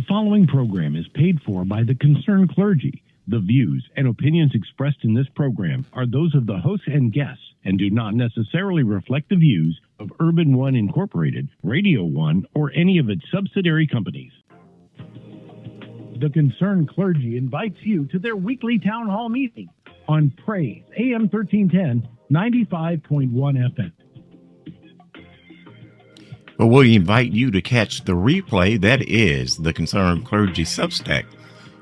following program is paid for by the concerned clergy. The views and opinions expressed in this program are those of the hosts and guests and do not necessarily reflect the views of Urban One Incorporated, Radio One, or any of its subsidiary companies. The concerned clergy invites you to their weekly town hall meeting on Praise, AM 1310, 95.1 FM. Well, we invite you to catch the replay. That is the Concerned Clergy Substack,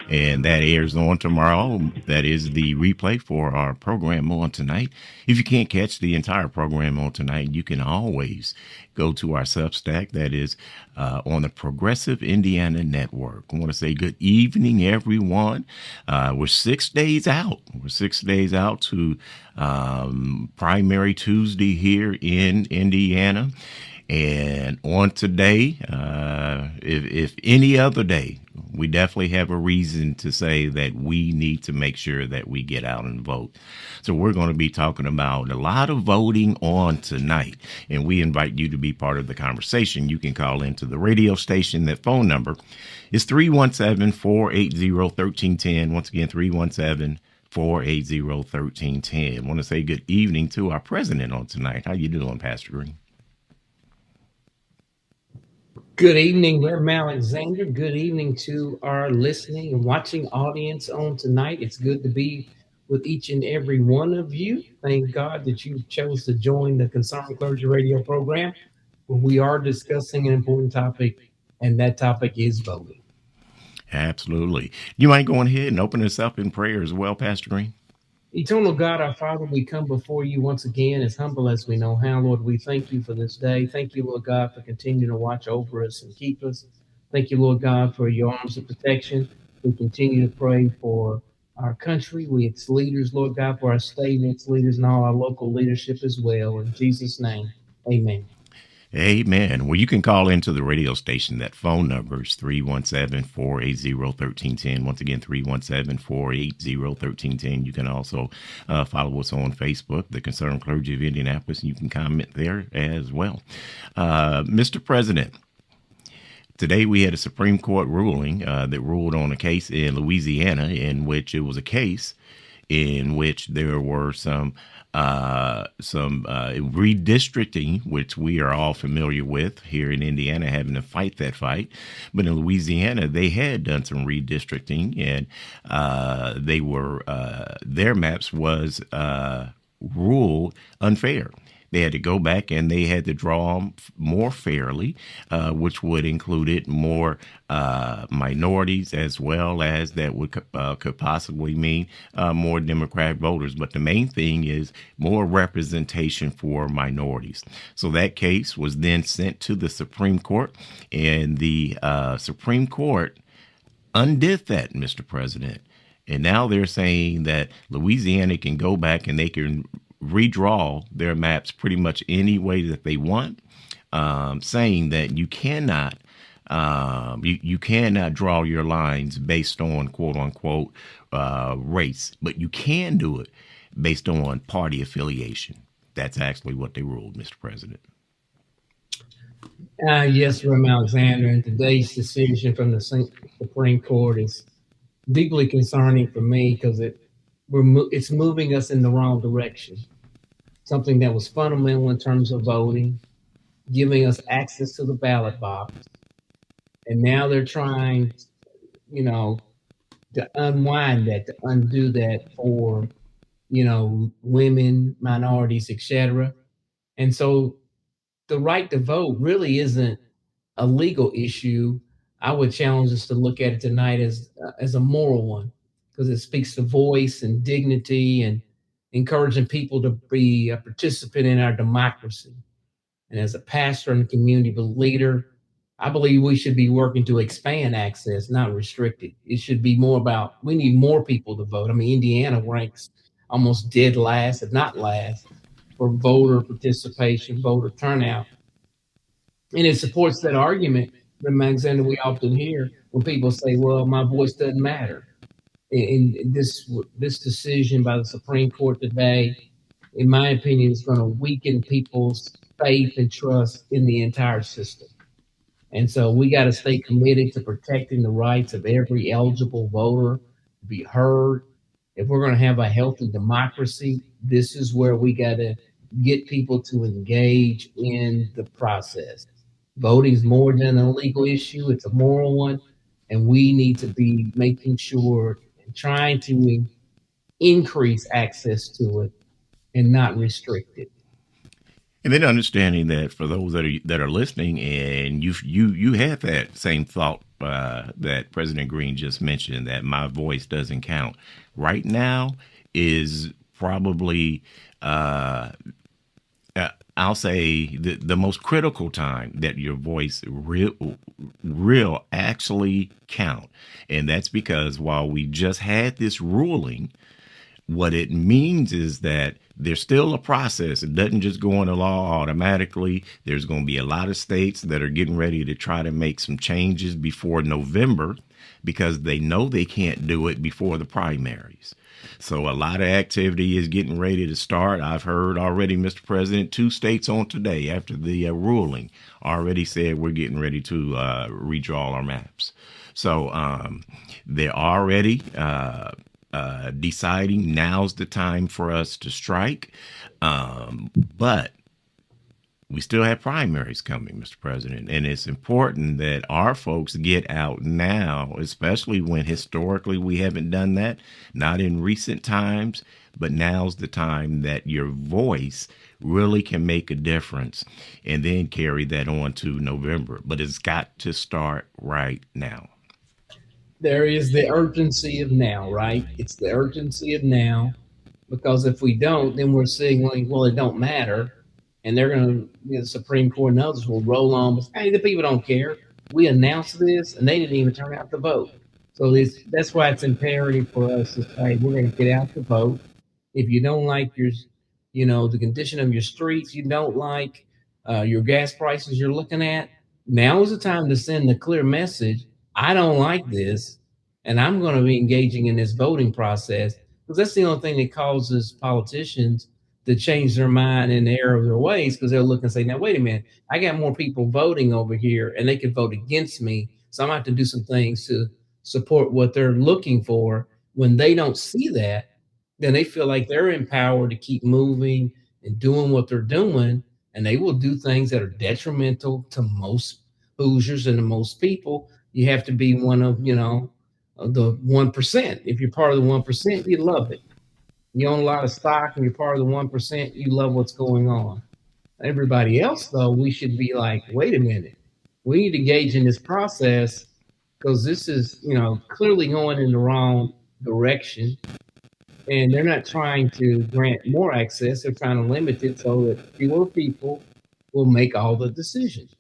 and that airs on tomorrow. That is the replay for our program on tonight. If you can't catch the entire program on tonight, you can always go to our Substack. That is on the Progressive Indiana Network. I want to say good evening, everyone. We're 6 days out. We're 6 days out to Primary Tuesday here in Indiana. And on today, if any other day, we definitely have a reason to say that we need to make sure that we get out and vote. So we're going to be talking about a lot of voting on tonight, and we invite you to be part of the conversation. You can call into the radio station. That phone number is 317-480-1310. Once again, 317-480-1310. I want to say good evening to our president on tonight. How you doing, Pastor Greene? Good evening, Reverend Alexander. Good evening to our listening and watching audience on tonight. It's good to be with each and every one of you. Thank God that you chose to join the Concerned Clergy radio program, where we are discussing an important topic, and that topic is voting. Absolutely. You mind going ahead and open us up in prayer as well, Pastor Greene? Eternal God, our Father, we come before you once again as humble as we know how. Lord, we thank you for this day. Thank you, Lord God, for continuing to watch over us and keep us. Thank you, Lord God, for your arms of protection. We continue to pray for our country, its leaders, Lord God, for our state and its leaders and all our local leadership as well. In Jesus' name, amen. Amen. Well, you can call into the radio station. That phone number is 317-480-1310. Once again, 317-480-1310. You can also follow us on Facebook, the Concerned Clergy of Indianapolis, and you can comment there as well. Mr. President, today we had a Supreme Court ruling that ruled on a case in Louisiana in which it was a case in which there were some redistricting, which we are all familiar with here in Indiana, having to fight that fight. But in Louisiana, they had done some redistricting, and they were their maps was ruled unfair. They had to go back and they had to draw them more fairly, which would include more minorities, as well as that would could possibly mean more Democratic voters. But the main thing is more representation for minorities. So that case was then sent to the Supreme Court, and the Supreme Court undid that, Mr. President. And now they're saying that Louisiana can go back and they can redraw their maps pretty much any way that they want, saying that you cannot you cannot draw your lines based on quote unquote race, but you can do it based on party affiliation. That's actually what they ruled, Mr. President. Yes, Reverend Alexander, and today's decision from the Supreme Court is deeply concerning for me because it's moving us in the wrong direction. Something that was fundamental in terms of voting, giving us access to the ballot box. And now they're trying, to unwind that, to undo that for, women, minorities, etc. And so the right to vote really isn't a legal issue. I would challenge us to look at it tonight as a moral one, because it speaks to voice and dignity and encouraging people to be a participant in our democracy. And as a pastor and community leader, I believe we should be working to expand access, not restrict it. It should be more about, we need more people to vote. I mean, Indiana ranks almost dead last, if not last, for voter participation, voter turnout. And it supports that argument, Alexander, we often hear when people say, well, my voice doesn't matter. And this decision by the Supreme Court today, in my opinion, is going to weaken people's faith and trust in the entire system. And so we got to stay committed to protecting the rights of every eligible voter to be heard. If we're going to have a healthy democracy, this is where we got to get people to engage in the process. Voting is more than a legal issue, it's a moral one. And we need to be making sure and trying to increase access to it and not restrict it. And then understanding that for those that are listening, and you had that same thought that President Greene just mentioned, that my voice doesn't count. Right now is probably I'll say the most critical time that your voice real actually count, and that's because while we just had this ruling, what it means is that there's still a process. It doesn't just go into law automatically. There's going to be a lot of states that are getting ready to try to make some changes before November because they know they can't do it before the primaries. So a lot of activity is getting ready to start. I've heard already, Mr. President, 2 states on today after the ruling already said we're getting ready to redraw our maps. So they're already deciding now's the time for us to strike. But we still have primaries coming, Mr. President, and it's important that our folks get out now, especially when historically we haven't done that, not in recent times, but now's the time that your voice really can make a difference, and then carry that on to November. But it's got to start right now. There is the urgency of now, right? It's the urgency of now, because if we don't, then we're signaling, well, it don't matter, and they're going to, the Supreme Court and others will roll on. But hey, the people don't care. We announced this, and they didn't even turn out to vote. So that's why it's imperative for us to say we're going to get out to vote. If you don't like the condition of your streets, you don't like your gas prices you're looking at, now is the time to send the clear message. I don't like this, and I'm going to be engaging in this voting process, because that's the only thing that causes politicians to change their mind and the error of their ways, because they'll look and say, now, wait a minute, I got more people voting over here, and they could vote against me. So I'm going to have to do some things to support what they're looking for. When they don't see that, then they feel like they're empowered to keep moving and doing what they're doing, and they will do things that are detrimental to most Hoosiers and to most people. You have to be one of the 1%. If you're part of the 1%, you love it. You own a lot of stock and you're part of the 1%, you love what's going on. Everybody else, though, we should be like, wait a minute, we need to engage in this process, because this is clearly going in the wrong direction. And they're not trying to grant more access, they're trying to limit it so that fewer people will make all the decisions.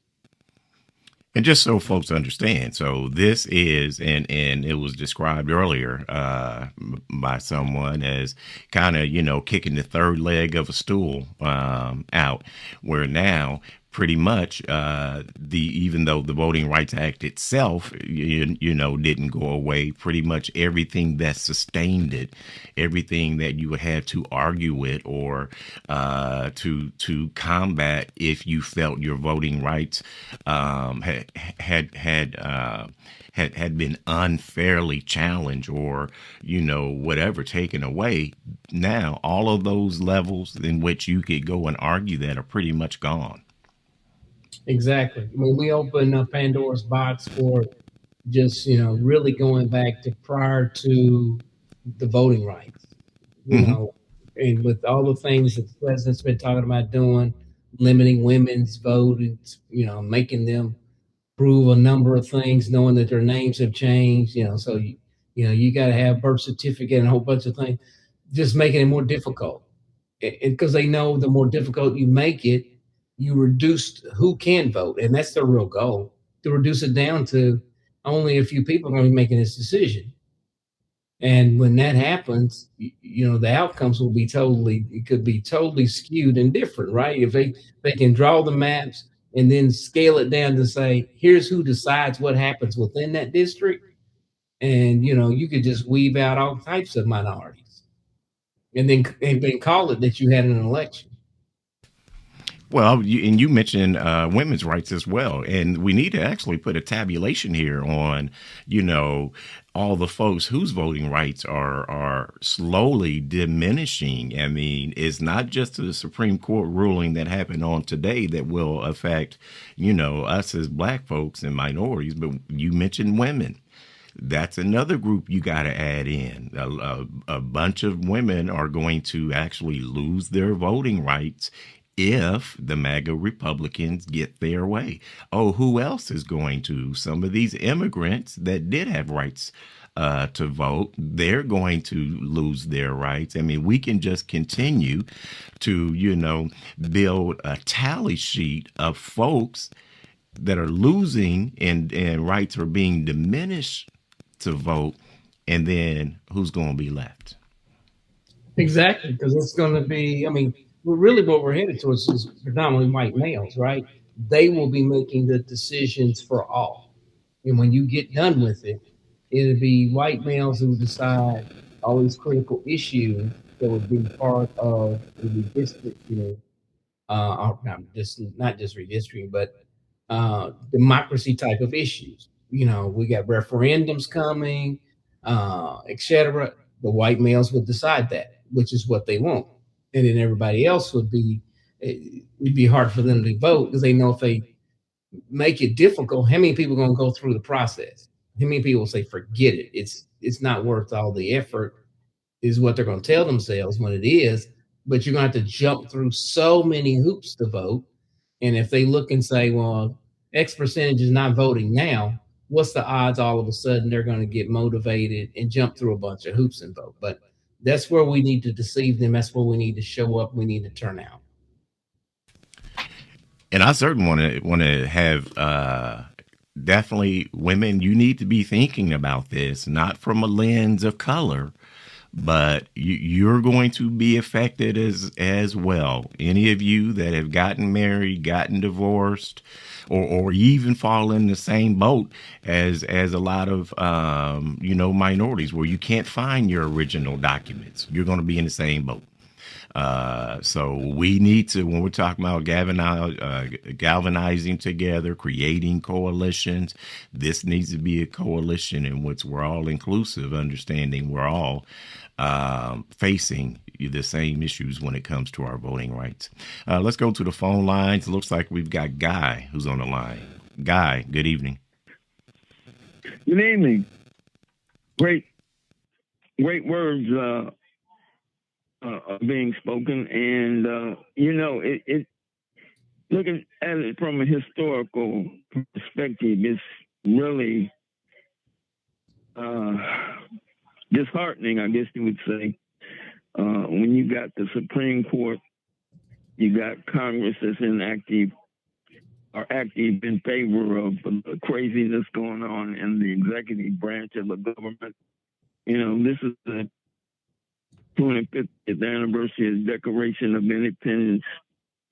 And just so folks understand, so this is, and it was described earlier by someone as kind of, kicking the third leg of a stool out, where now pretty much even though the Voting Rights Act itself, didn't go away, pretty much everything that sustained it, everything that you would have to argue with or to combat if you felt your voting rights had been unfairly challenged or whatever taken away. Now all of those levels in which you could go and argue that are pretty much gone. Exactly. I mean, we opened up Pandora's box for just really going back to prior to the voting rights, Mm-hmm. and with all the things that the president's been talking about doing, limiting women's vote, and making them prove a number of things, knowing that their names have changed. So you got to have birth certificate and a whole bunch of things, just making it more difficult. Because they know the more difficult you make it, you reduce who can vote, and that's their real goal, to reduce it down to only a few people are going to be making this decision. And when that happens, the outcomes will be totally skewed and different, right? If they can draw the maps and then scale it down to say, here's who decides what happens within that district, and you could just weave out all types of minorities, and then call it that you had an election. Well, you mentioned women's rights as well, and we need to actually put a tabulation here on, you know, all the folks whose voting rights are slowly diminishing. I mean, it's not just the Supreme Court ruling that happened on today that will affect, you know, us as Black folks and minorities, but you mentioned women. That's another group you got to add in. A bunch of women are going to actually lose their voting rights if the MAGA Republicans get their way. Oh, who else is going to? Some of these immigrants that did have rights to vote, they're going to lose their rights. I mean, we can just continue to, you know, build a tally sheet of folks that are losing and rights are being diminished to vote, and then who's going to be left? Exactly, because it's going to be, I mean, really what we're headed towards is predominantly white males, right? They will be making the decisions for all. And when you get done with it, it'll be white males who decide all these critical issues that would be part of the redistricting, not just redistricting, but democracy type of issues. You know, we got referendums coming, etc. The white males would decide that, which is what they want, and then everybody else would be. It'd be hard for them to vote because they know if they make it difficult, how many people are going to go through the process? How many people say, "Forget it. It's not worth all the effort." Is what they're going to tell themselves when it is. But you're going to have to jump through so many hoops to vote. And if they look and say, well, X percentage is not voting now, what's the odds all of a sudden they're going to get motivated and jump through a bunch of hoops and vote? But that's where we need to deceive them. That's where we need to show up. We need to turn out. And I certainly want to have definitely women. You need to be thinking about this, not from a lens of color, but you're going to be affected as well. Any of you that have gotten married, gotten divorced, or even fall in the same boat as a lot of you know, minorities where you can't find your original documents, you're going to be in the same boat. So we need to, when we're talking about galvanizing together, creating coalitions, this needs to be a coalition in which we're all inclusive, understanding we're all facing the same issues when it comes to our voting rights. Let's go to the phone lines. It looks like we've got Guy who's on the line. Guy, good evening. Good evening. Great words are being spoken, and you know, it looking at it from a historical perspective, it's really disheartening, I guess you would say, when you got the Supreme Court, you got Congress that's active in favor of the craziness going on in the executive branch of the government. You know, this is the 25th anniversary of the Declaration of Independence.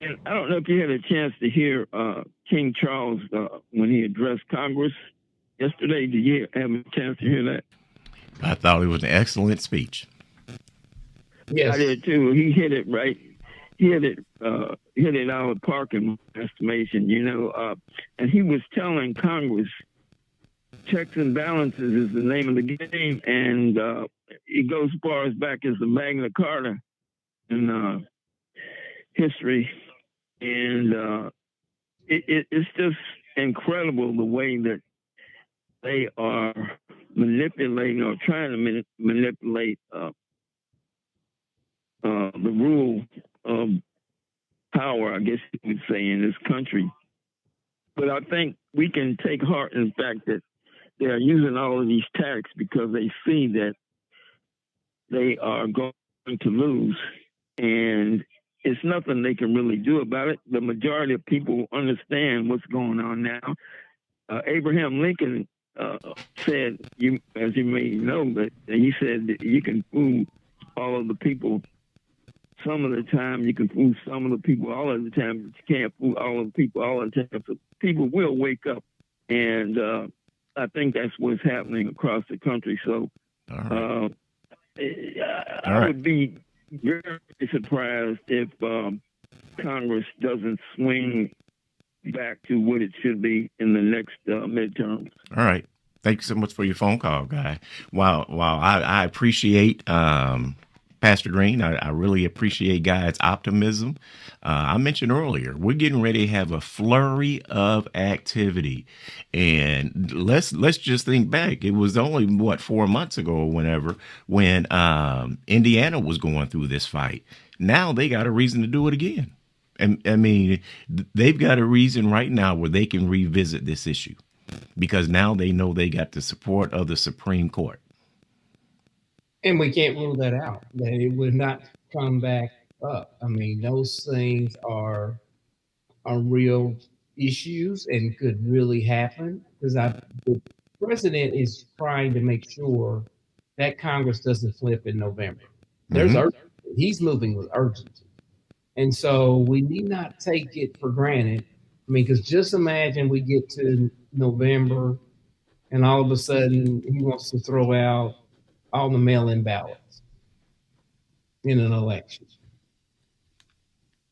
And I don't know if you had a chance to hear King Charles when he addressed Congress yesterday. Did you have a chance to hear that? I thought it was an excellent speech. Yes. I did too. He hit it right. He hit it out of the park in my estimation, you know. And he was telling Congress checks and balances is the name of the game, and it goes as far as back as the Magna Carta in history, and it's just incredible the way that they are manipulating or trying to manipulate the rule of power, I guess you would say, in this country. But I think we can take heart in the fact that they are using all of these tactics because they see that they are going to lose, and it's nothing they can really do about it. The majority of people understand what's going on now. Abraham Lincoln said, as you may know, that he said that you can fool all of the people some of the time, you can fool some of the people all of the time, but you can't fool all of the people all of the time. So people will wake up, and I think that's what's happening across the country. So I would be very surprised if Congress doesn't swing back to what it should be in the next midterms. All right. Thank you so much for your phone call, Guy. While I appreciate Pastor Greene, I really appreciate Guy's optimism. I mentioned earlier, we're getting ready to have a flurry of activity. And let's just think back. It was only, 4 months ago or whenever, when Indiana was going through this fight. Now they got a reason to do it again. And I mean, they've got a reason right now where they can revisit this issue, because now they know they got the support of the Supreme Court. And we can't rule that out, that it would not come back up. I mean, those things are real issues and could really happen, because the president is trying to make sure that Congress doesn't flip in November. There's urgency. He's moving with urgency. And so we need not take it for granted. I mean, because just imagine we get to November and all of a sudden he wants to throw out all the mail-in ballots in an election.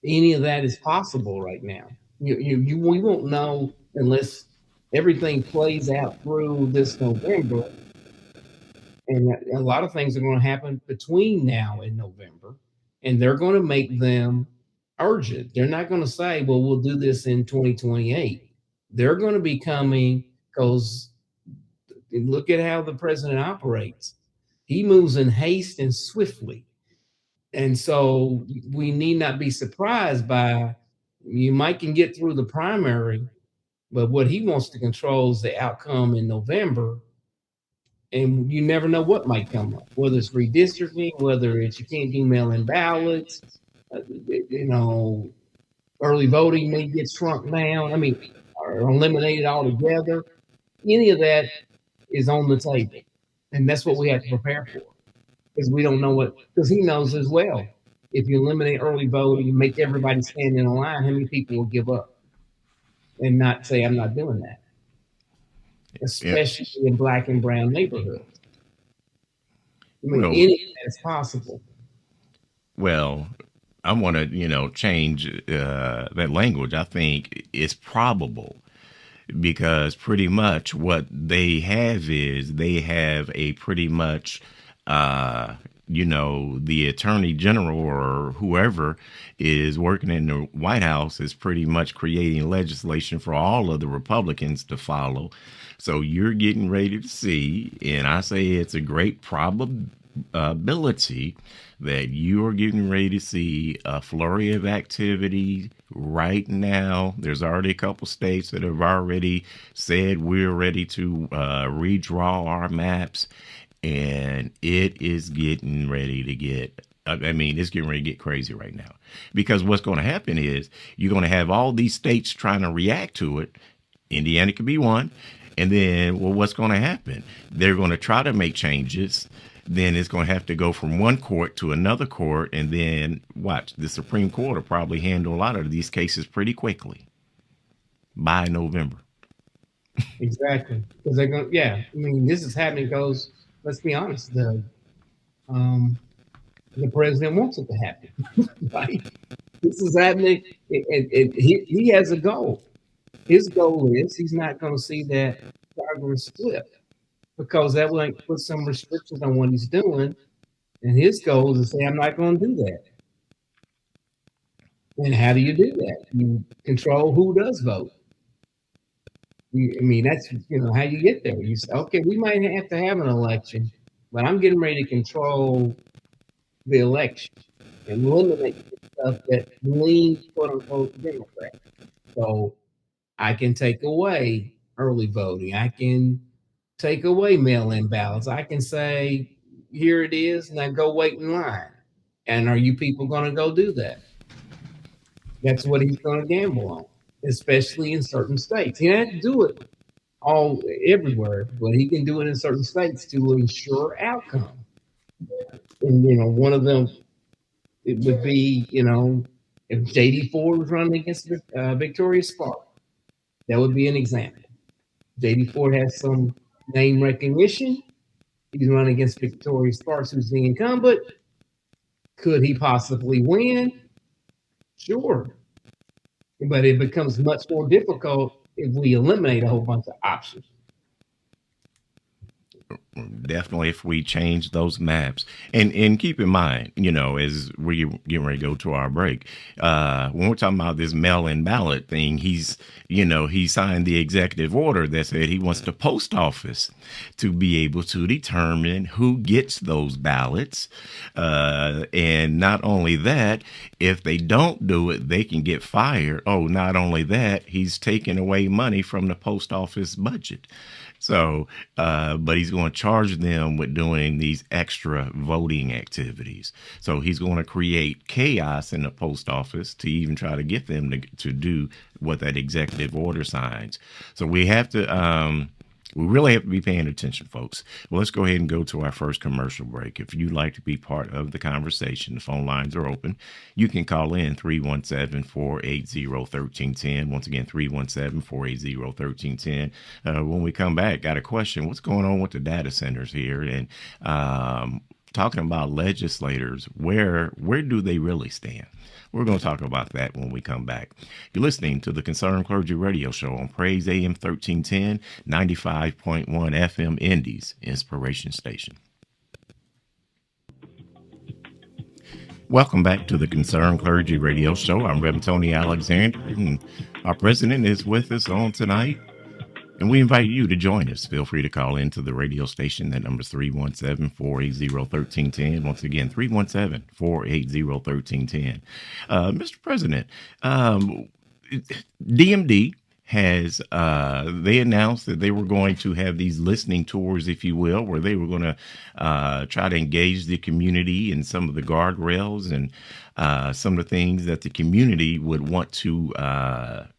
Any of that is possible right now. We won't know unless everything plays out through this November. And a lot of things are going to happen between now and November, and they're going to make them urgent. They're not going to say, well, we'll do this in 2028. They're going to be coming, because look at how the president operates. He moves in haste and swiftly. And so we need not be surprised by, you might can get through the primary, but what he wants to control is the outcome in November. And you never know what might come up, whether it's redistricting, whether it's you can't do mail-in ballots, early voting may get shrunk down, or eliminated altogether. Any of that is on the table. And that's what we have to prepare for, because we don't know because he knows as well, if you eliminate early voting, you make everybody stand in a line, how many people will give up and not say, I'm not doing that, especially in Black and brown neighborhoods. Any of that is possible. Well, I want to, change that language. I think it's probable, because pretty much what they have is they have a pretty much, the attorney general or whoever is working in the White House is pretty much creating legislation for all of the Republicans to follow. So you're getting ready to see, and I say it's a great probability that you are getting ready to see a flurry of activity right now. There's already a couple states that have already said we're ready to redraw our maps, and it is getting ready to get, it's getting ready to get crazy right now. Because what's going to happen is you're going to have all these states trying to react to it. Indiana could be one. And then, what's going to happen? They're going to try to make changes. Then it's going to have to go from one court to another court. And then the Supreme Court will probably handle a lot of these cases pretty quickly by November. Exactly. Because they're going this is happening because, let's be honest, the president wants it to happen. Right? This is happening. He has a goal. His goal is he's not going to see that Congress flip, because that will put some restrictions on what he's doing. And his goal is to say, I'm not going to do that. And how do you do that? You control who does vote. That's how you get there. You say, okay, we might have to have an election, but I'm getting ready to control the election and eliminate stuff that leans, quote unquote, Democrat. So I can take away early voting. I can take away mail-in ballots. I can say, here it is, now go wait in line. And are you people going to go do that? That's what he's going to gamble on, especially in certain states. He doesn't do it everywhere, but he can do it in certain states to ensure outcome. And, one of them, it would be, if J.D. Ford was running against Victoria Sparks, that would be an example. J.D. Ford has some name recognition. He's running against Victoria Sparks, who's the incumbent. Could he possibly win? Sure. But it becomes much more difficult if we eliminate a whole bunch of options. Definitely, if we change those maps, and keep in mind, as we're getting ready to go to our break, when we're talking about this mail-in ballot thing, he signed the executive order that said he wants the post office to be able to determine who gets those ballots, and not only that, if they don't do it, they can get fired. Oh, not only that, he's taking away money from the post office budget. So, but he's going to charge them with doing these extra voting activities. So he's going to create chaos in the post office to even try to get them to do what that executive order signs. So we really have to be paying attention, folks. Well, let's go ahead and go to our first commercial break. If you'd like to be part of the conversation, the phone lines are open. You can call in 317-480-1310. Once again, 317-480-1310. When we come back, got a question. What's going on with the data centers here? And talking about legislators, where do they really stand? We're going to talk about that when we come back. You're listening to the Concerned Clergy Radio Show on Praise AM 1310, 95.1 FM Indy's Inspiration Station. Welcome back to the Concerned Clergy Radio Show. I'm Reverend Tony Alexander, and our president is with us on tonight. And we invite you to join us. Feel free to call into the radio station. That number is 317-480-1310. Once again, 317-480-1310. Mr. President, DMD has, they announced that they were going to have these listening tours, if you will, where they were going to try to engage the community in some of the guardrails and some of the things that the community would want to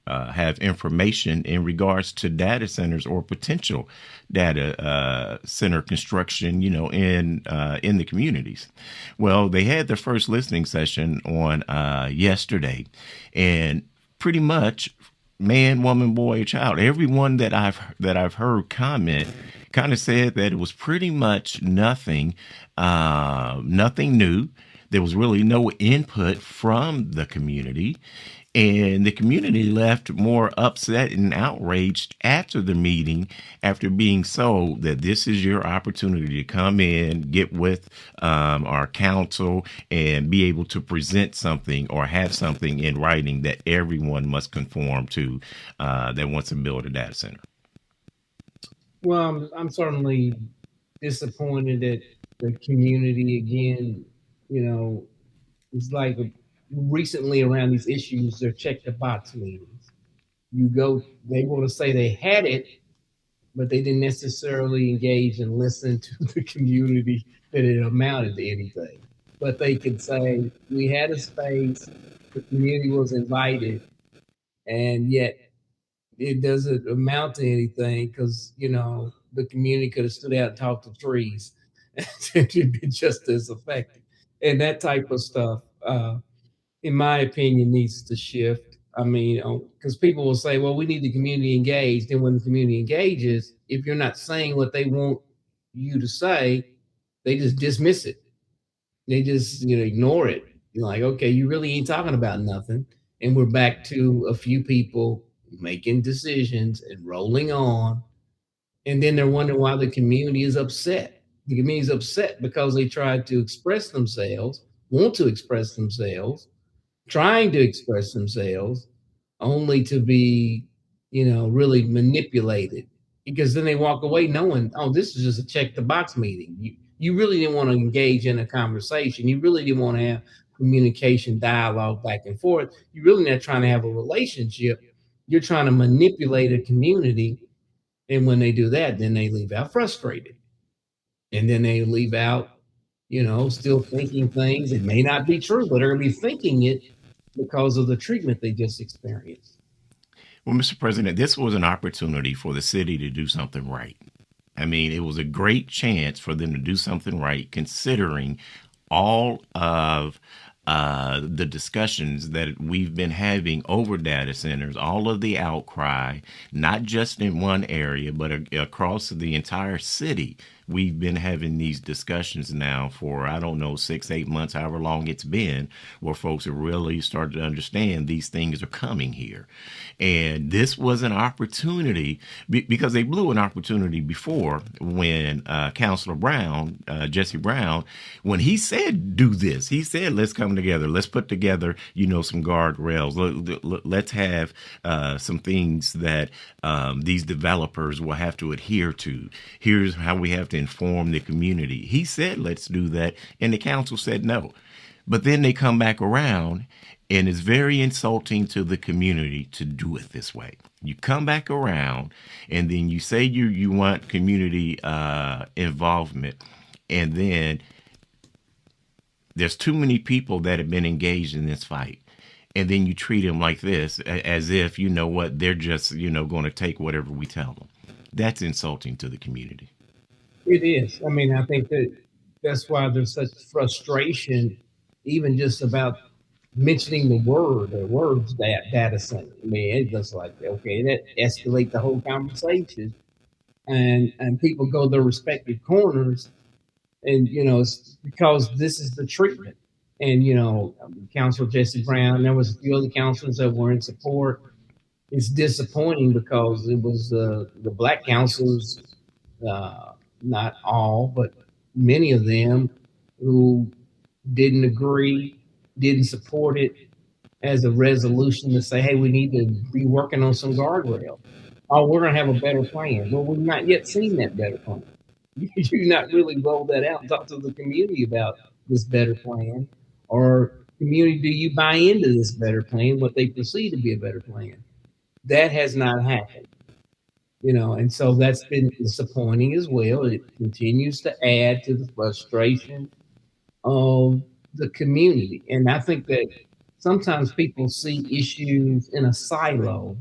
have information in regards to data centers or potential data center construction, in the communities. Well, they had their first listening session on yesterday, and pretty much man, woman, boy, or child, everyone that I've heard comment kind of said that it was pretty much nothing new. There was really no input from the community, and the community left more upset and outraged after the meeting, after being told that this is your opportunity to come in, get with our council, and be able to present something or have something in writing that everyone must conform to that wants to build a data center. Well, I'm certainly disappointed that the community again, it's like recently around these issues, they're check the box meetings. They want to say they had it, but they didn't necessarily engage and listen to the community that it amounted to anything. But they could say, we had a space, the community was invited, and yet it doesn't amount to anything because, the community could have stood out and talked to trees. It'd be just as effective. And that type of stuff, in my opinion, needs to shift. I mean, because people will say, well, we need the community engaged. And when the community engages, if you're not saying what they want you to say, they just dismiss it. They just, ignore it. You're like, okay, you really ain't talking about nothing. And we're back to a few people making decisions and rolling on. And then they're wondering why the community is upset. The community is upset because they tried to express themselves, want to express themselves, trying to express themselves, only to be, really manipulated. Because then they walk away knowing, oh, this is just a check the box meeting. You really didn't want to engage in a conversation. You really didn't want to have communication, dialogue back and forth. You're really not trying to have a relationship. You're trying to manipulate a community. And when they do that, then they leave out frustrated. And then they leave out, still thinking things that may not be true, but are going to be thinking it because of the treatment they just experienced. Well, Mr. President, this was an opportunity for the city to do something right. I mean, it was a great chance for them to do something right, considering all of the discussions that we've been having over data centers, all of the outcry, not just in one area, but across the entire city we've been having these discussions now for, I don't know, 6-8 months, however long it's been, where folks have really started to understand these things are coming here. And this was an opportunity because they blew an opportunity before when Councilor Brown, Jesse Brown, when he said, do this, he said, let's come together. Let's put together, some guardrails. Let's have some things that these developers will have to adhere to. Here's how we have to inform the community. He said, let's do that. And the council said no. But then they come back around, and it's very insulting to the community to do it this way. You come back around, and then you say you want community involvement, and then there's too many people that have been engaged in this fight. And then you treat them like this, as if, they're just, going to take whatever we tell them. That's insulting to the community. It is. I mean, I think that's why there's such frustration, even just about mentioning the words data center. I mean, it's just like, okay, that escalate the whole conversation, and people go their respective corners, and it's because this is the treatment. And Councilor Jesse Brown, there was a few other councilors that were in support. It's disappointing because it was the black councilors, not all, but many of them, who didn't agree, didn't support it as a resolution to say, hey, we need to be working on some guardrails. Oh, we're going to have a better plan. Well, we've not yet seen that better plan. You not really roll that out and talk to the community about this better plan, or community, do you buy into this better plan, what they perceive to be a better plan? That has not happened, and so that's been disappointing as well. It continues to add to the frustration of the community. And I think that sometimes people see issues in a silo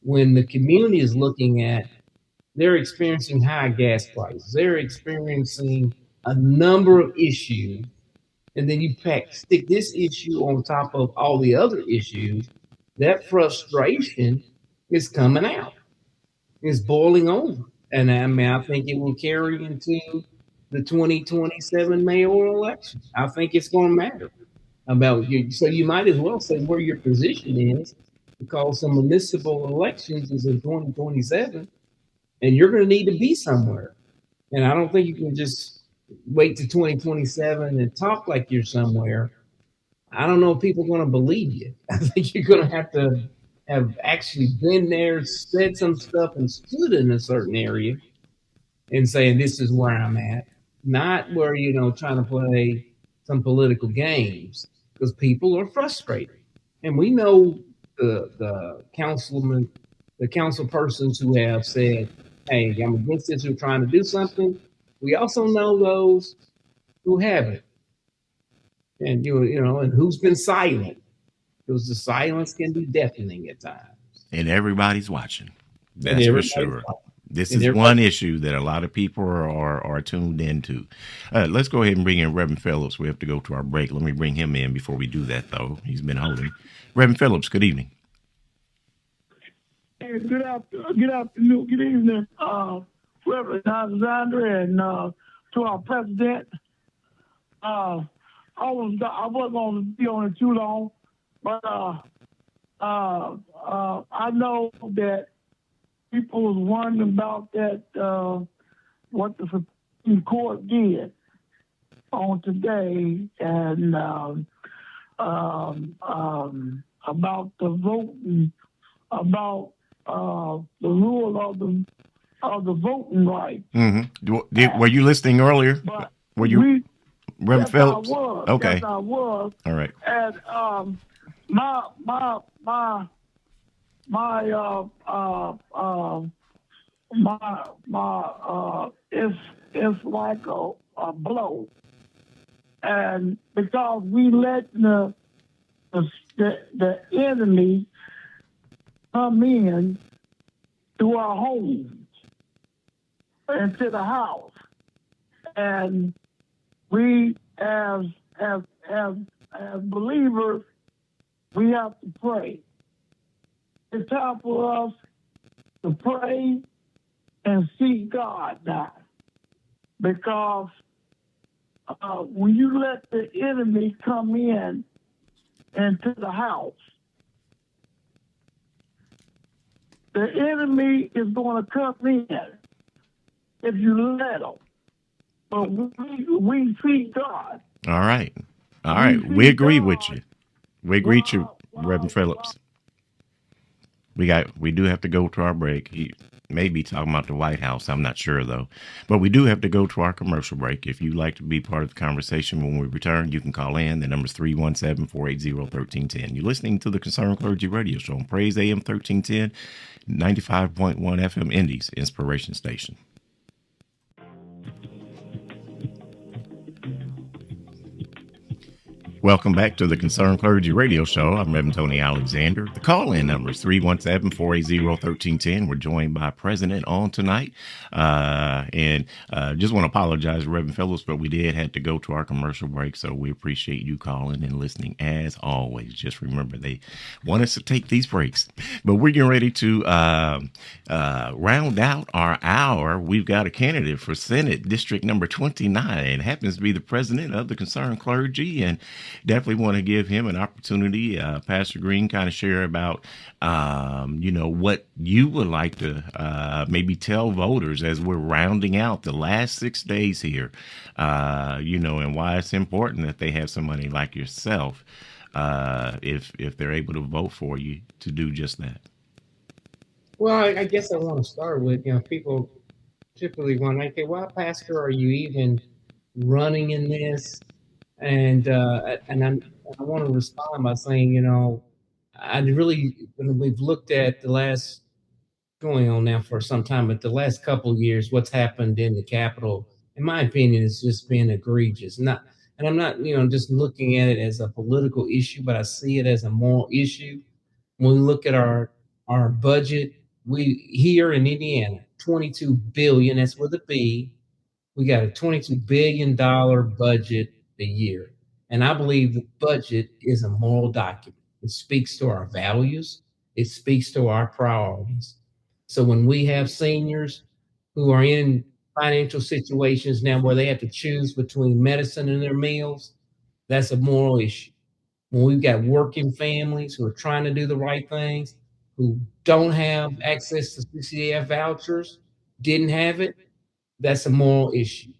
when the community is looking at, they're experiencing high gas prices, they're experiencing a number of issues, and then you stick this issue on top of all the other issues. That frustration is coming out, it's boiling over. And I think it will carry into the 2027 mayoral election. I think it's going to matter about you. So you might as well say where your position is, because some municipal elections is in 2027, and you're going to need to be somewhere. And I don't think you can just wait to 2027 and talk like you're somewhere. I don't know if people are going to believe you. I think you're going to have actually been there, said some stuff, and stood in a certain area and saying, this is where I'm at. Not where, trying to play some political games, because people are frustrated. And we know the councilmen, the council persons who have said, hey, I'm against this, who are trying to do something. We also know those who haven't. And, and who's been silent, because the silence can be deafening at times. And everybody's watching. That's for sure. This is one issue that a lot of people are tuned into. Let's go ahead and bring in Reverend Phillips. We have to go to our break. Let me bring him in before we do that, though. He's been holding. Reverend Phillips, good evening. Hey, good afternoon, good evening, Reverend Alexander, and to our president. I wasn't going to be on it too long, but I know that people was wondering about that, what the Supreme Court did on today, and about the voting, about the rule of the voting rights. Mm-hmm. Were you listening earlier? Were you, Reverend Phillips? I was. Okay. Yes, I was. All right. And it's like a blow, and because we let the enemy come in to our homes, into the house, and we as believers, we have to pray. It's time for us to pray and seek God now. because when you let the enemy come in into the house, the enemy is going to come in if you let him. But we see God. All right. We agree with you. We agree with you, Reverend Phillips. We do have to go to our break. He may be talking about the White House. I'm not sure, though. But we do have to go to our commercial break. If you'd like to be part of the conversation when we return, you can call in. The number's 317-480-1310. You're listening to the Concerned Clergy Radio Show on Praise AM 1310, 95.1 FM Indy's Inspiration Station. Welcome back to the Concerned Clergy Radio Show. I'm Reverend Tony Alexander. The call-in number is 317-480-1310. We're joined by President on tonight. And just want to apologize to Reverend Phillips, but we did have to go to our commercial break, so we appreciate you calling and listening as always. Just remember, they want us to take these breaks. But we're getting ready to round out our hour. We've got a candidate for Senate District number 29. It happens to be the president of the Concerned Clergy, and definitely want to give him an opportunity, Pastor Greene, kind of share about, what you would like to maybe tell voters as we're rounding out the last 6 days here, and why it's important that they have somebody like yourself, if they're able to vote for you, to do just that. Well, I guess I want to start with, people typically want to say, why, Pastor, are you even running in this? And I want to respond by saying, we've looked at the last, going on now for some time, but the last couple of years, what's happened in the Capitol, in my opinion, has just been egregious. And I'm not, just looking at it as a political issue, but I see it as a moral issue. When we look at our budget, we here in Indiana, $22 billion, that's with a B. We got a $22 billion budget a year. And I believe the budget is a moral document. It speaks to our values. It speaks to our priorities. So when we have seniors who are in financial situations now where they have to choose between medicine and their meals, that's a moral issue. When we've got working families who are trying to do the right things, who don't have access to CCF vouchers, didn't have it, that's a moral issue.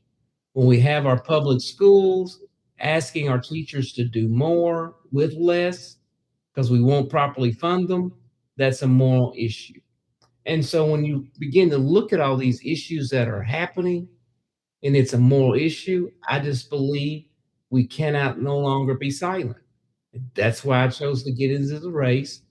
When we have our public schools asking our teachers to do more with less because we won't properly fund them, that's a moral issue. And so when you begin to look at all these issues that are happening and it's a moral issue, I just believe we cannot no longer be silent. That's why I chose to get into the race,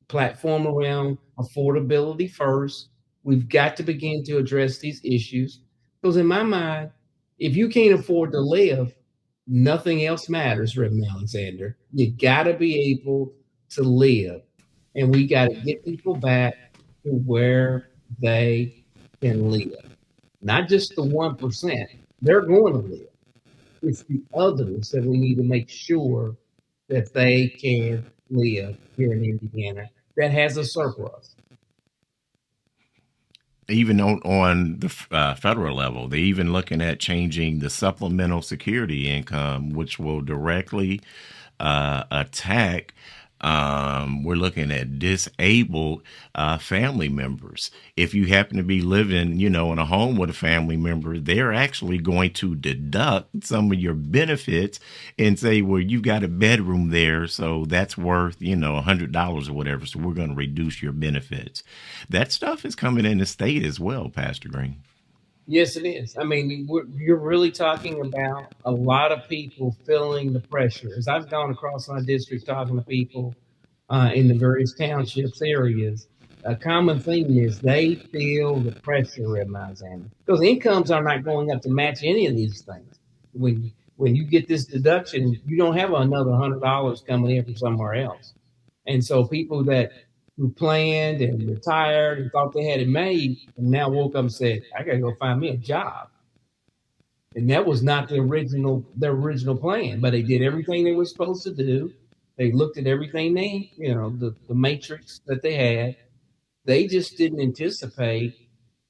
platform around affordability first. We've got to begin to address these issues because in my mind, if you can't afford to live, nothing else matters, Reverend Alexander. You got to be able to live. And we got to get people back to where they can live. Not just the 1%. They're going to live. It's the others that we need to make sure that they can live here in Indiana that has a surplus. Even on the federal level, they're even looking at changing the supplemental security income, which will directly attack. We're looking at disabled family members. If you happen to be living, in a home with a family member, they're actually going to deduct some of your benefits and say, well, you got a bedroom there, so that's worth, $100 or whatever. So we're going to reduce your benefits. That stuff is coming in the state as well, Pastor Greene. Yes, it is. I mean, you're really talking about a lot of people feeling the pressure. As I've gone across my district talking to people in the various townships areas, a common theme is they feel the pressure in Alexander because incomes are not going up to match any of these things. When you get this deduction, you don't have another $100 coming in from somewhere else. And so people who planned and retired and thought they had it made and now woke up and said, I got to go find me a job. And that was not their original plan, but they did everything they were supposed to do. They looked at everything the matrix that they had. They just didn't anticipate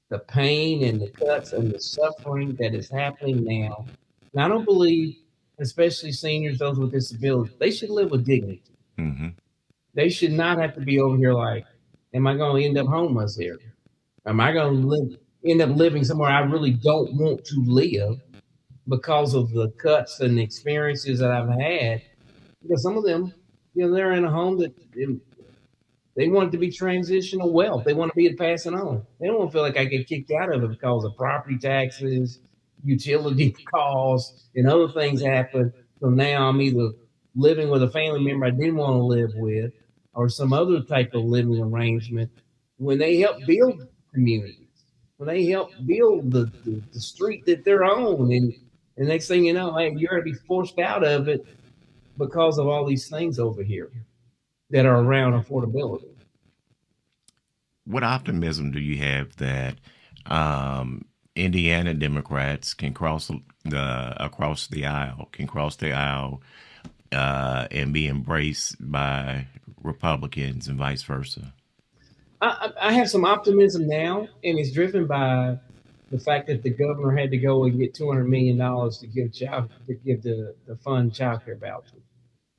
the pain and the cuts and the suffering that is happening now. And I don't believe, especially seniors, those with disabilities, they should live with dignity. Mm-hmm. They should not have to be over here like, am I going to end up homeless here? Am I going to end up living somewhere I really don't want to live because of the cuts and experiences that I've had? Because some of them, they're in a home that they want it to be transitional wealth. They want to be able to pass it on. They don't want to feel like I get kicked out of it because of property taxes, utility costs, and other things happen. So now I'm either living with a family member I didn't want to live with or some other type of living arrangement. When they help build communities, when they help build the street that they're on, and next thing you know, hey, you're going to be forced out of it because of all these things over here that are around affordability. What optimism do you have that Indiana Democrats can cross the aisle, and be embraced by Republicans and vice versa? I have some optimism now, and it's driven by the fact that the governor had to go and get $200 million to give the fund child care voucher.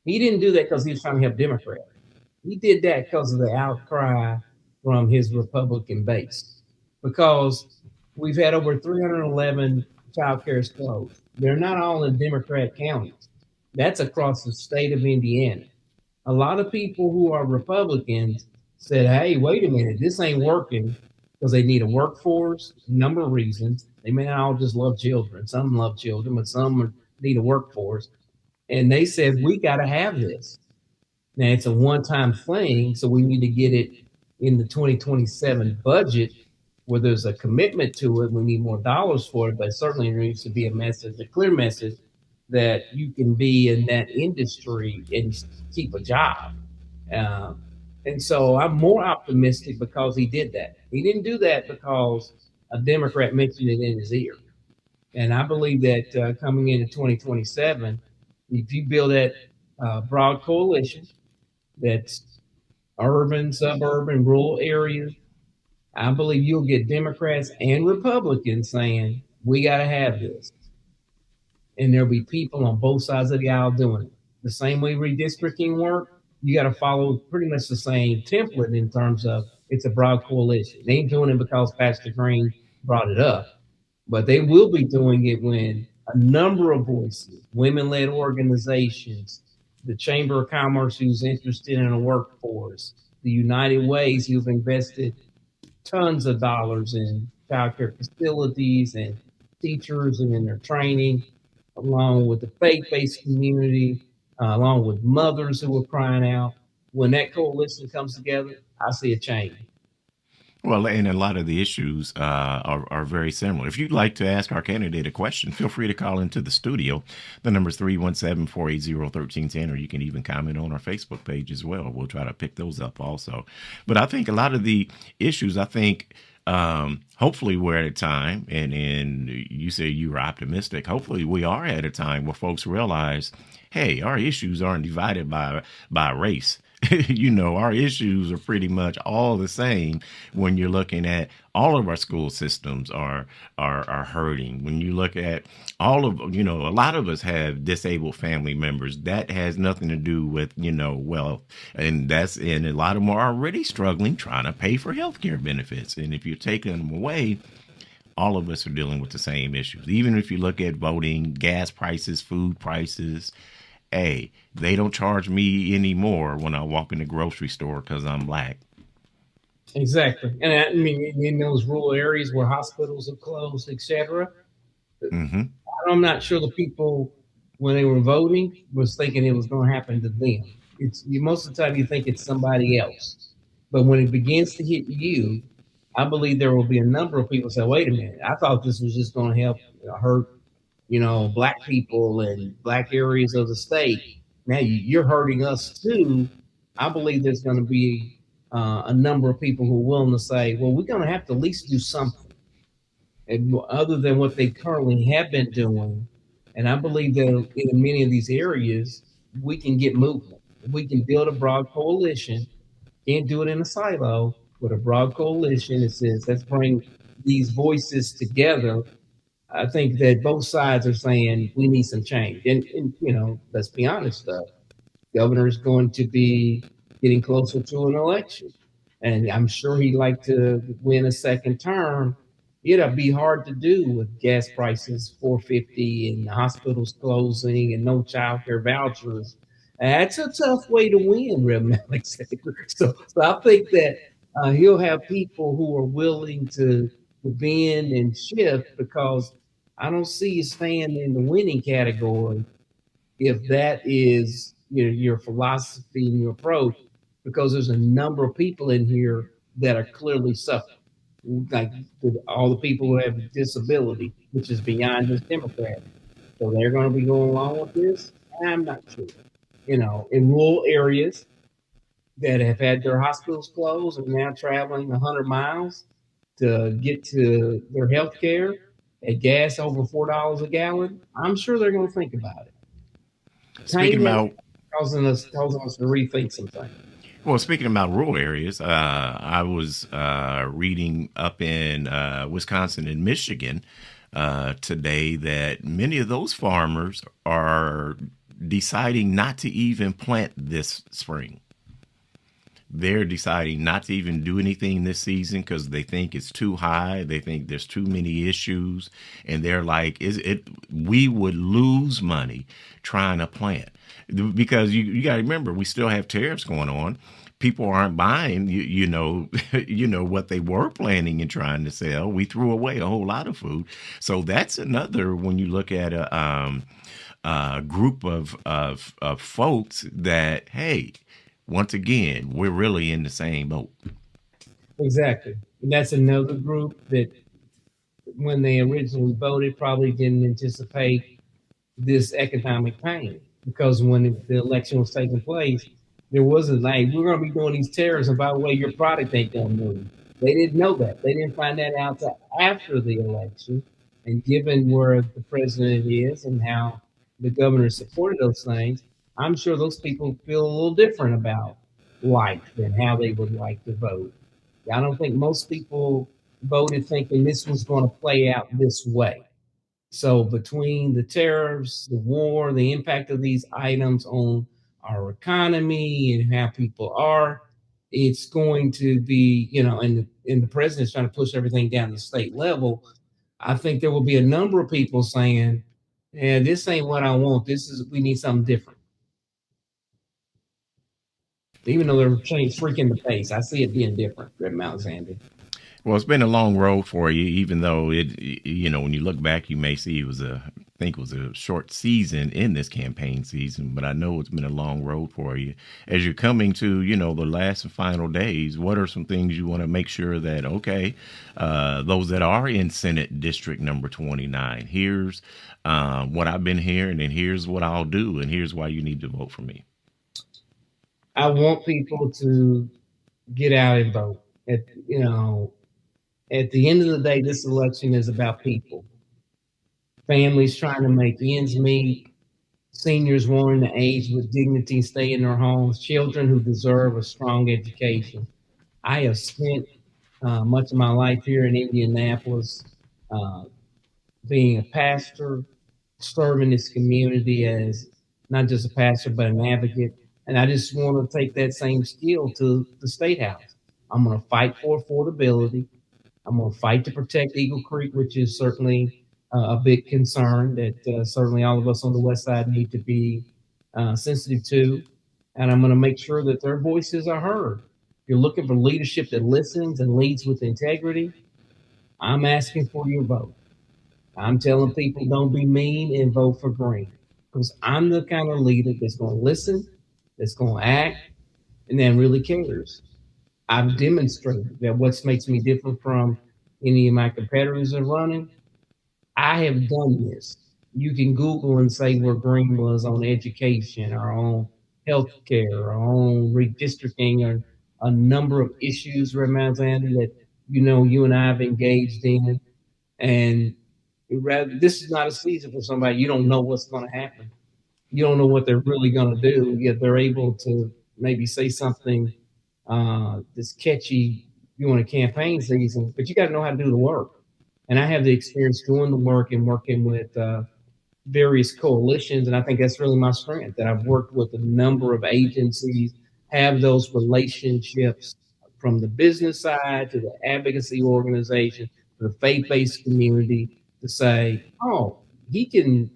He didn't do that because he was trying to help Democrats. He did that because of the outcry from his Republican base. Because we've had over 311 child care closed. They're not all in Democrat counties. That's across the state of Indiana. A lot of people who are Republicans said, hey, wait a minute, this ain't working, because they need a workforce, a number of reasons. They may not all just love children. Some love children, but some need a workforce. And they said, we got to have this. Now, it's a one-time thing, so we need to get it in the 2027 budget where there's a commitment to it. We need more dollars for it, but certainly there needs to be a clear message that you can be in that industry and keep a job. And so I'm more optimistic because he did that. He didn't do that because a Democrat mentioned it in his ear. And I believe that coming into 2027, if you build that broad coalition that's urban, suburban, rural areas, I believe you'll get Democrats and Republicans saying, we got to have this. And there'll be people on both sides of the aisle doing it. The same way redistricting work, you got to follow pretty much the same template in terms of it's a broad coalition. They ain't doing it because Pastor Greene brought it up, but they will be doing it when a number of voices, women-led organizations, the Chamber of Commerce who's interested in a workforce, the United Ways who've invested tons of dollars in childcare facilities and teachers and in their training, along with the faith-based community, along with mothers who are crying out. When that coalition comes together, I see a change. Well, and a lot of the issues are very similar. If you'd like to ask our candidate a question, feel free to call into the studio. The number is 317-480-1310, or you can even comment on our Facebook page as well. We'll try to pick those up also. But I think a lot of the issues, hopefully we're at a time, and you say you were optimistic. Hopefully we are at a time where folks realize, hey, our issues aren't divided by race. Our issues are pretty much all the same when you're looking at all of our school systems are hurting. When you look at a lot of us have disabled family members. That has nothing to do with, wealth. And a lot of them are already struggling trying to pay for healthcare benefits. And if you're taking them away, all of us are dealing with the same issues. Even if you look at voting, gas prices, food prices, hey, they don't charge me anymore when I walk in the grocery store because I'm Black. Exactly. And I mean, in those rural areas where hospitals are closed, etc. Mm-hmm. I'm not sure the people, when they were voting, was thinking it was going to happen to them. Most of the time you think it's somebody else. But when it begins to hit you, I believe there will be a number of people say, wait a minute, I thought this was just going to help hurt Black people in Black areas of the state. Now you're hurting us too. I believe there's going to be a number of people who are willing to say, well, we're going to have to at least do something other than what they currently have been doing. And I believe that in many of these areas, we can get movement. We can build a broad coalition. Can't do it in a silo, but a broad coalition that says, let's bring these voices together, I think that both sides are saying we need some change. And let's be honest, the governor is going to be getting closer to an election. And I'm sure he'd like to win a second term. It'll be hard to do with gas prices $4.50 and hospitals closing and no child care vouchers. That's a tough way to win, Reverend Alexander. So I think that he'll have people who are willing to bend and shift, because I don't see you staying in the winning category if that is your philosophy and your approach, because there's a number of people in here that are clearly suffering, like all the people who have a disability, which is beyond just Democrats. So they're going to be going along with this? I'm not sure. In rural areas that have had their hospitals closed and now traveling 100 miles to get to their health care at gas over $4 a gallon, I'm sure they're going to think about it. Speaking about causing us to rethink some things. Well, speaking about rural areas, I was reading up in Wisconsin and Michigan today that many of those farmers are deciding not to even plant this spring. They're deciding not to even do anything this season because they think it's too high. They think there's too many issues. And they're like, we would lose money trying to plant. Because you got to remember, we still have tariffs going on. People aren't buying, what they were planning and trying to sell. We threw away a whole lot of food. So that's another, when you look at a group of folks that, hey, once again, we're really in the same boat. Exactly. And that's another group that when they originally voted probably didn't anticipate this economic pain, because when the election was taking place, there wasn't like, we're going to be doing these tariffs, and by the way, your product ain't going to move. They didn't know that. They didn't find that out until after the election. And given where the president is and how the governor supported those things, I'm sure those people feel a little different about life and how they would like to vote. I don't think most people voted thinking this was going to play out this way. So between the tariffs, the war, the impact of these items on our economy and how people are, it's going to be, and the president's trying to push everything down to the state level. I think there will be a number of people saying, yeah, this ain't what I want. We need something different. Even though they're freaking the pace, I see it being different, Reverend Alexander. Well, it's been a long road for you, even though when you look back, you may see it was a short season in this campaign season, but I know it's been a long road for you. As you're coming to, the last and final days, what are some things you want to make sure that, those that are in Senate District number 29, here's what I've been hearing, and here's what I'll do, and here's why you need to vote for me? I want people to get out and vote. At the end of the day, this election is about people. Families trying to make ends meet, seniors wanting to age with dignity and stay in their homes, children who deserve a strong education. I have spent much of my life here in Indianapolis being a pastor, serving this community as not just a pastor, but an advocate. And I just want to take that same skill to the State House. I'm going to fight for affordability. I'm going to fight to protect Eagle Creek, which is certainly a big concern that certainly all of us on the West Side need to be sensitive to. And I'm going to make sure that their voices are heard. If you're looking for leadership that listens and leads with integrity, I'm asking for your vote. I'm telling people don't be mean and vote for Greene, because I'm the kind of leader that's going to listen, that's going to act, and then really cares. I've demonstrated that what makes me different from any of my competitors that are running. I have done this. You can Google and say where Greene was on education, or on healthcare, or on redistricting, or a number of issues, Alexander, that you and I have engaged in. And this is not a season for somebody you don't know what's going to happen. You don't know what they're really going to do, yet they're able to maybe say something that's catchy during a campaign season, but you got to know how to do the work. And I have the experience doing the work and working with various coalitions, and I think that's really my strength, that I've worked with a number of agencies, have those relationships from the business side to the advocacy organization to the faith-based community to say, oh, he can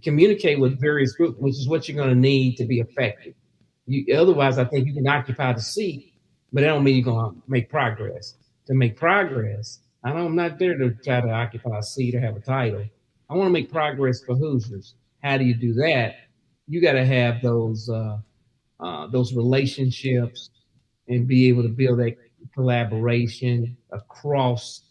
communicate with various groups, which is what you're going to need to be effective. Otherwise, I think you can occupy the seat, but that don't mean you're going to make progress. To make progress, I'm not there to try to occupy a seat or have a title. I want to make progress for Hoosiers. How do you do that? You got to have those relationships and be able to build that collaboration across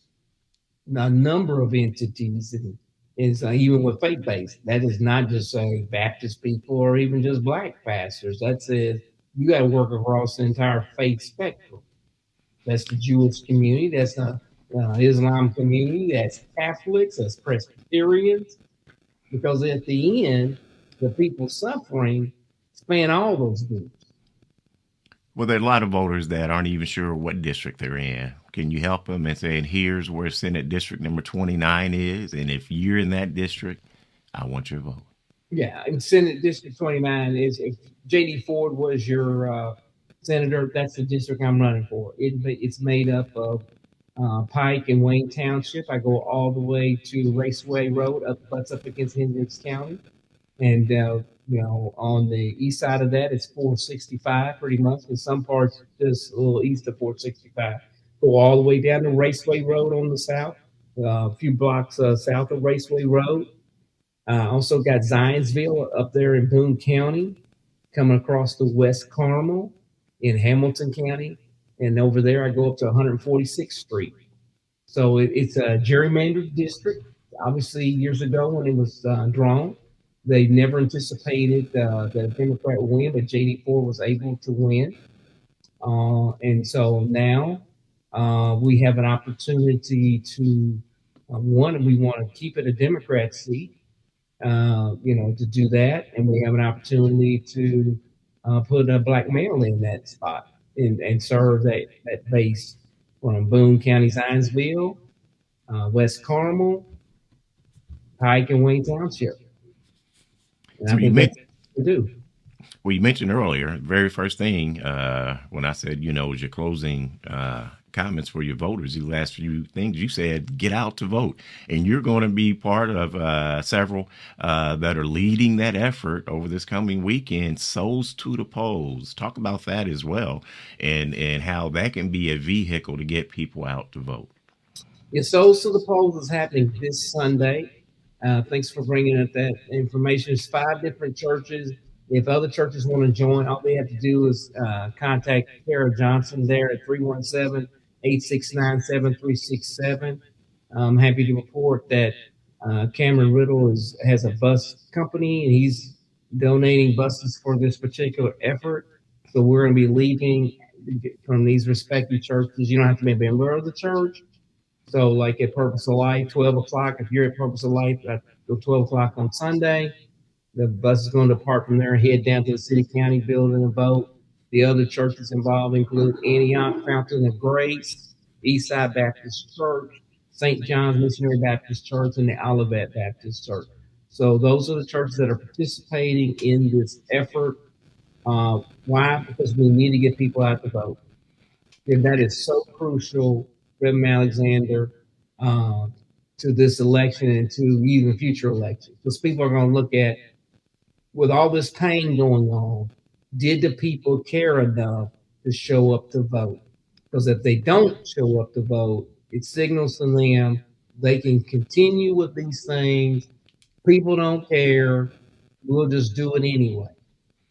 a number of entities, and even with faith-based. That is not just say Baptist people or even just Black pastors. That says you got to work across the entire faith spectrum. That's the Jewish community. That's the Islam community. That's Catholics. That's Presbyterians. Because at the end, the people suffering span all those groups. Well, there are a lot of voters that aren't even sure what district they're in. Can you help them and say, here's where Senate District number 29 is, and if you're in that district, I want your vote? Yeah, and Senate District 29 is, if J.D. Ford was your senator, that's the district I'm running for. It's made up of Pike and Wayne Township. I go all the way to Raceway Road, butts up against Hendricks County. And, on the east side of that, it's 465 pretty much. In some parts, just a little east of 465. Go all the way down to Raceway Road on the south, a few blocks south of Raceway Road. Also got Zionsville up there in Boone County, coming across the West Carmel in Hamilton County. And over there, I go up to 146th Street. So it's a gerrymandered district. Obviously, years ago when it was drawn, they never anticipated that a Democrat would win, but J.D. Ford was able to win. And so now we have an opportunity to, we want to keep it a Democrat seat, to do that. And we have an opportunity to put a Black male in that spot and serve that base from Boone County, Zionsville, West Carmel, Pike and Wayne Township. And so I think that's what to do. Well, you mentioned earlier, the very first thing when I said, was your closing comments for your voters, the last few things you said, get out to vote. And you're going to be part of several that are leading that effort over this coming weekend, Souls to the Polls. Talk about that as well, and how that can be a vehicle to get people out to vote. Yeah, Souls to the Polls is happening this Sunday. Thanks for bringing up that information. It's 5 different churches. If other churches want to join, all they have to do is contact Kara Johnson there at 317-869-7367. I'm happy to report that Cameron Riddle has a bus company, and he's donating buses for this particular effort. So we're going to be leaving from these respective churches. You don't have to be a member of the church. So like at Purpose of Life, 12 o'clock, if you're at Purpose of Life, at 12 o'clock on Sunday, the bus is going to depart from there and head down to the City County building and vote. The other churches involved include Antioch Fountain of Grace, Eastside Baptist Church, St. John's Missionary Baptist Church, and the Olivet Baptist Church. So those are the churches that are participating in this effort. Why? Because we need to get people out to vote. And that is so crucial, Reverend Alexander, to this election and to even future elections. Because people are going to look at, with all this pain going on, did the people care enough to show up to vote? Because if they don't show up to vote, it signals to them they can continue with these things. People don't care. We'll just do it anyway.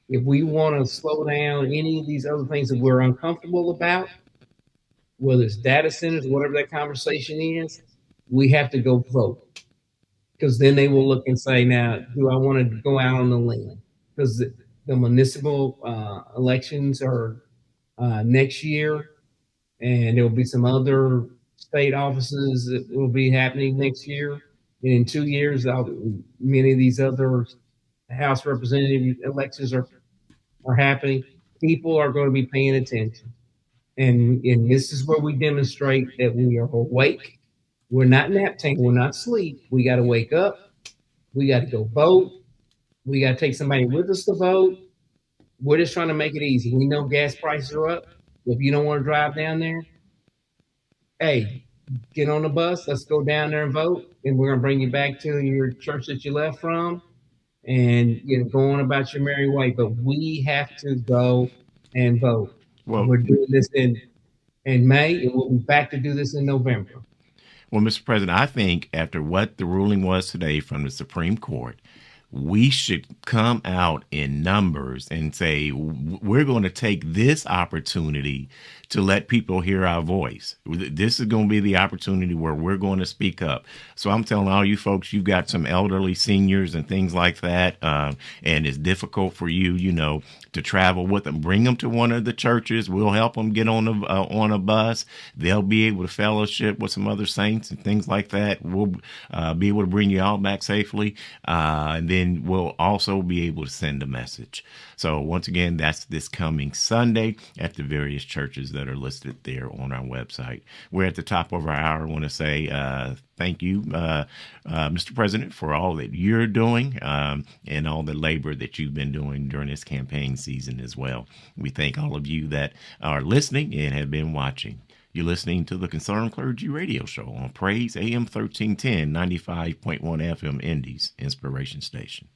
If we want to slow down any of these other things that we're uncomfortable about, whether it's data centers, whatever that conversation is, we have to go vote. Because then they will look and say, now, do I want to go out on the limb? Because the municipal elections are next year, and there will be some other state offices that will be happening next year. And in 2 years, many of these other House representative elections are happening. People are going to be paying attention. And this is where we demonstrate that we are awake, We're not nap tank. We're not sleep. We got to wake up. We got to go vote. We got to take somebody with us to vote. We're just trying to make it easy. We know gas prices are up. If you don't want to drive down there, hey, get on the bus. Let's go down there and vote. And we're going to bring you back to your church that you left from and go on about your merry way. But we have to go and vote. Well, we're doing this in May, and we'll be back to do this in November. Well, Mr. President, I think after what the ruling was today from the Supreme Court, we should come out in numbers and say, we're going to take this opportunity to let people hear our voice. This is going to be the opportunity where we're going to speak up. So I'm telling all you folks, you've got some elderly seniors and things like that, and it's difficult for you, to travel with them. Bring them to one of the churches. We'll help them get on a bus. They'll be able to fellowship with some other saints and things like that. We'll be able to bring you all back safely, and then we'll also be able to send a message. So once again, that's this coming Sunday at the various churches that are listed there on our website. We're at the top of our hour. I want to say thank you, Mr. President, for all that you're doing and all the labor that you've been doing during this campaign season as well. We thank all of you that are listening and have been watching. You're listening to the Concerned Clergy Radio Show on Praise AM 1310, 95.1 FM Indy's Inspiration Station.